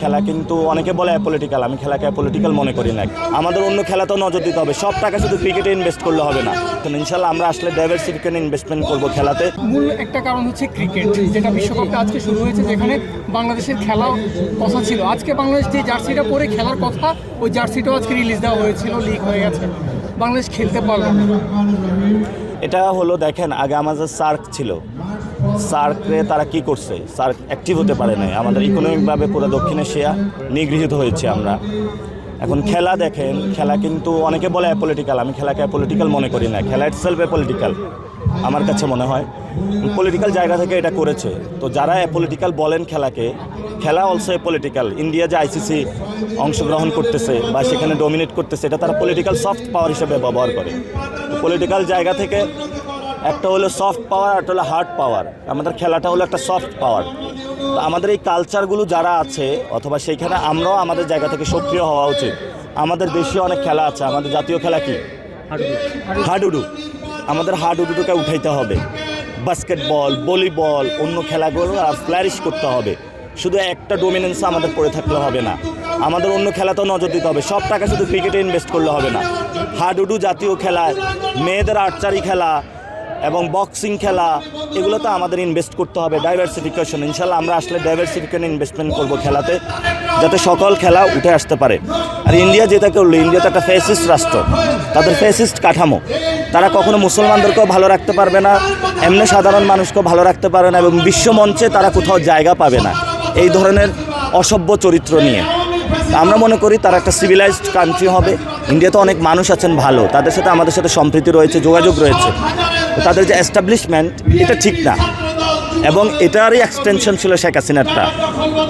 খেলা কিন্তু অনেকে বলে অ্যাপলিটিক্যাল, আমি খেলাকে অ্যাপলিটিক্যাল মনে করি না। আমাদের অন্য খেলাতেও নজর দিতে হবে, সব টাকা শুধু ক্রিকেটে ইনভেস্ট করলে হবে না। তো ইনশাল্লাহ আমরা আসলে ডাইভার্সিফিকেশন ইনভেস্টমেন্ট করব খেলাতে। মূল একটা কারণ হচ্ছে ক্রিকেট, যেটা বিশ্বকাপটা আজকে শুরু হয়েছে, যেখানে বাংলাদেশের খেলা কথা ছিল। আজকে বাংলাদেশ যে জার্সিটা পরে খেলার কথা, ওই জার্সিটাও আজকে রিলিজ দেওয়া হয়েছিল, লিক হয়ে গেছে, বাংলাদেশ খেলতে পারলো না। এটা হলো দেখেন, আগে আমাদের সার্ক ছিল, সার্কে তারা কি করছে, সার্ক অ্যাক্টিভ হতে পারে নাই। আমাদের ইকোনমিকভাবে পুরো দক্ষিণ এশিয়া নিগৃহীত হয়েছে আমরা। এখন খেলা দেখেন, খেলা কিন্তু অনেকে বলে অ্যাপলিটিক্যাল, আমি খেলাকে অ্যাপলিটিক্যাল মনে করি না। খেলা ইটসেলফ অ্যাপলিটিক্যাল আমার কাছে মনে হয়, পলিটিক্যাল জায়গা থেকে এটা করেছে। তো যারা অ্যাপলিটিক্যাল বলেন খেলাকে, খেলা অলসো পলিটিক্যাল। ইন্ডিয়া যে আইসিসি অংশগ্রহণ করতেছে বা সেখানে ডমিনেট করতেছে, এটা তারা পলিটিক্যাল সফট পাওয়ার হিসেবে ব্যবহার করে। পলিটিক্যাল জায়গা থেকে একটা হলো সফট পাওয়ার, একটা হলো হার্ড পাওয়ার। আমাদের খেলাটা হলো একটা সফট পাওয়ার। তো আমাদের এই কালচারগুলো যারা আছে, অথবা সেইখানে আমরাও আমাদের জায়গা থেকে সক্রিয় হওয়া উচিত। আমাদের দেশে অনেক খেলা আছে। আমাদের জাতীয় খেলা কি? হাডুডু। আমাদের হাডুডুকে উঠাইতে হবে। বাস্কেটবল, ভলিবল, অন্য খেলাগুলো আর ফ্লারিশ করতে হবে। শুধু একটা ডোমিনেন্স আমাদের পড়ে থাকলে হবে না, আমাদের অন্য খেলাতেও নজর দিতে হবে। সব টাকা শুধু ক্রিকেটে ইনভেস্ট করলে হবে না। হাডুডু জাতীয় খেলা, মেয়েদের আর্চারি খেলা এবং বক্সিং খেলা, এগুলোতে আমাদের ইনভেস্ট করতে হবে। ডাইভার্সিফিকেশন, ইনশাল্লাহ আমরা আসলে ডাইভার্সিফিকেশন ইনভেস্টমেন্ট করব খেলাতে, যাতে সকল খেলা উঠে আসতে পারে। আর ইন্ডিয়া যেটা করলো, ইন্ডিয়া তো একটা ফ্যাসিস্ট রাষ্ট্র, তাদের ফ্যাসিস্ট কাঠামো। তারা কখনো মুসলমানদেরকেও ভালো রাখতে পারবে না, এমনি সাধারণ মানুষকেও ভালো রাখতে পারবে না, এবং বিশ্বমঞ্চে তারা কোথাও জায়গা পাবে না এই ধরনের অসভ্য চরিত্র নিয়ে। আমরা মনে করি তারা একটা সিভিলাইজড কান্ট্রি হবে। ইন্ডিয়াতে অনেক মানুষ আছেন ভালো, তাদের সাথে আমাদের সাথে সম্প্রীতি রয়েছে, যোগাযোগ রয়েছে। তাদের যে এস্টাবলিশমেন্ট, এটা ঠিক না, এবং এটারই এক্সটেনশন ছিল শেখ হাসিনারটা।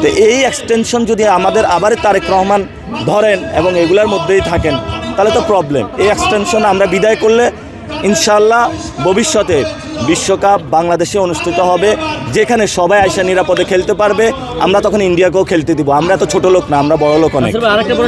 তো এই এক্সটেনশন যদি আমাদের আবার তারেক রহমান ধরেন এবং এগুলোর মধ্যেই থাকেন, তাহলে তো প্রবলেম। এই এক্সটেনশন আমরা বিদায় করলে ইনশাল্লাহ ভবিষ্যতে বিশ্বকাপ বাংলাদেশে অনুষ্ঠিত হবে, যেখানে সবাই আইসা নিরাপদে খেলতে পারবে। আমরা তখন ইন্ডিয়াকেও খেলতে দিব। আমরা তো ছোট লোক না, আমরা বড় লোক অনেক।